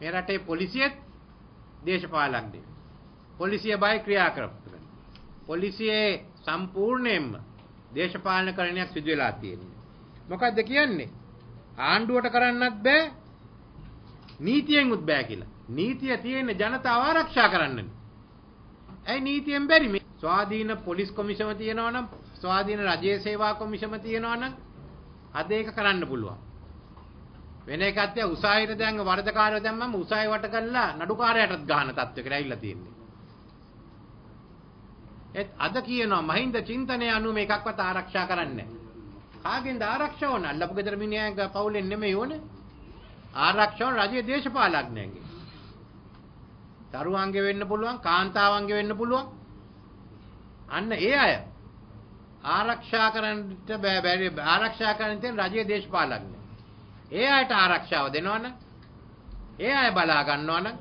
මේ රටේ පොලිසියත් දේශපාලඥයෝ. පොලිසිය බයි ක්‍රියා කරපුවා. පොලිසියේ සම්පූර්ණයෙන්ම දේශපාලනකරණයක් සිදු වෙලා තියෙනවා. මොකද්ද කියන්නේ? ආණ්ඩුවට කරන්නත් බෑ නීතියෙන්වත් බෑ කියලා. නීතිය තියෙන්නේ ජනතාව ආරක්ෂා කරන්නනේ. ඇයි නීතියෙන් බැරි මේ? ස්වාධීන පොලිස් කොමිසම තියෙනවා නම්, ස්වාධීන රජයේ සේවා කොමිසම තියෙනවා නම් අද ඒක කරන්න පුළුවන්. වෙන එකක් තියා උසාවියට දැන් වරදකාරයෝ දැම්මම උසාවිය වට කරලා නඩුකාරයටත් ගහන තත්ත්වයකට ඇවිල්ලා තියෙන්නේ. ඒත් අද කියනවා මහින්ද චින්තනය අනුව මේකක්වත් ආරක්ෂා කරන්නේ නැහැ. කාගෙන්ද ආරක්ෂා ඕන? අල්ලපු ගෙදර මිනිහාගේ පවුලෙන් නෙමෙයි ඕනේ. ආරක්ෂා රජයේ දේශපාලඥයන්ගේ. දරුවන්ගේ වෙන්න පුළුවන්, කාන්තාවන්ගේ වෙන්න පුළුවන්. අන්න ඒ අය ආරක්ෂා කරන්නට බැරි ආරක්ෂා කරන්න තියෙන රජයේ දේශපාලඥයෝ. ඒ අයට ආරක්ෂාව දෙනවනම්, ඒ අය බලා ගන්නවනම්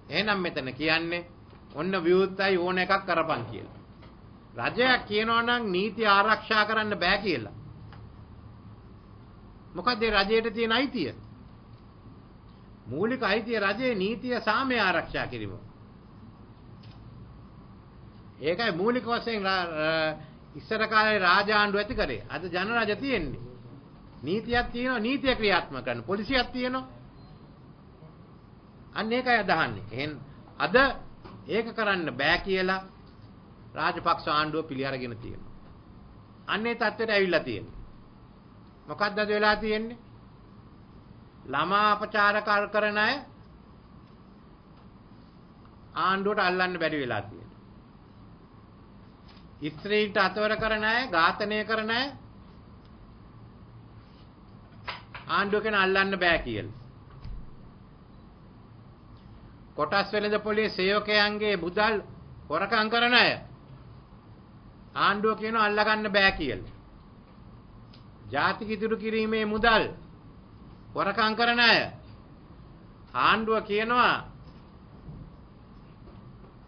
එහෙනම් මෙතන කියන්නේ ඔන්න විවුර්තයි ඕන එකක් කරපන් කියලා. රජයක් කියනවා නම් නීති ආරක්ෂා කරන්න බෑ කියලා. මොකද රජයට තියෙන අයිතිය? මූලික අයිතිය රජයේ නීතිය සාමය ආරක්ෂා කිරීම. ඒකයි මූලික වශයෙන් ඉස්සර කාලේ රාජාණ්ඩුව ඇති කරේ. අද ජනරජ තියෙන්නේ. නීතියක් තියෙනවා, නීතිය ක්‍රියාත්මක කරන. පොලිසියක් තියෙනවා. අන්න ඒකයි අදහන්නේ. එහෙන් අද ඒක කරන්න බෑ කියලා රාජපක්ෂ ආණ්ඩුව පිළි අරගෙන තියෙනවා. අන්නේ තත්ත්වයට ඇවිල්ලා තියෙනවා. මොකක්ද අද වෙලා තියෙන්නේ? ළමා අපචාර කරන අය ආණ්ඩුවට අල්ලන්න බැරි වෙලා තියෙනවා. ස්ත්‍රීන්ට අතවර කරන අය, ඝාතනය කරන අය ආණ්ඩුව කෙන අල්ලන්න බෑ කියලා. කොටස් වෙළඳ පොලේ සේවකයන්ගේ මුදල් හොරකම් කරන අය ආණ්ඩුව කියනවා අල්ලගන්න බෑ කියලා. ජාතික ඉදිරි කිරීමේ මුදල් හොරකම් කරන අය ආණ්ඩුව කියනවා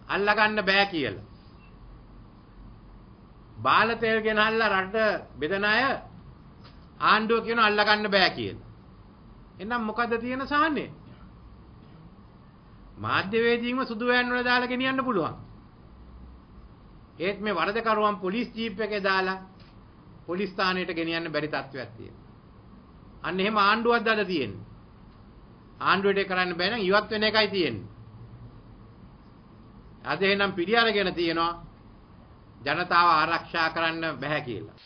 අල්ලගන්න බෑ කියලා. බාල තෙල් ගෙනල්ලා රට බෙදන අය ආණ්ඩුව කියනවා අල්ලගන්න බෑ කියලා. එහෙනම් මොකද තියෙන සාහනේ? මාධ්‍යවේදීන්ව සුදු වෑන් වල දාලා ගෙනියන්න පුළුවන්. ඒත් මේ වරදකරුවන් පොලිස් ජීප් එකේ දාලා පොලිස් ස්ථානයට ගෙනියන්න බැරි තත්ත්වයක් තියෙනවා. අන්න එහෙම ආණ්ඩුවක් දාලා තියෙන්නේ. ආණ්ඩුවට කරන්න බෑ නම් ඉවත් වෙන එකයි තියෙන්නේ. අද එහෙනම් පිළි අරගෙන තියෙනවා ජනතාව ආරක්ෂා කරන්න බෑ කියලා.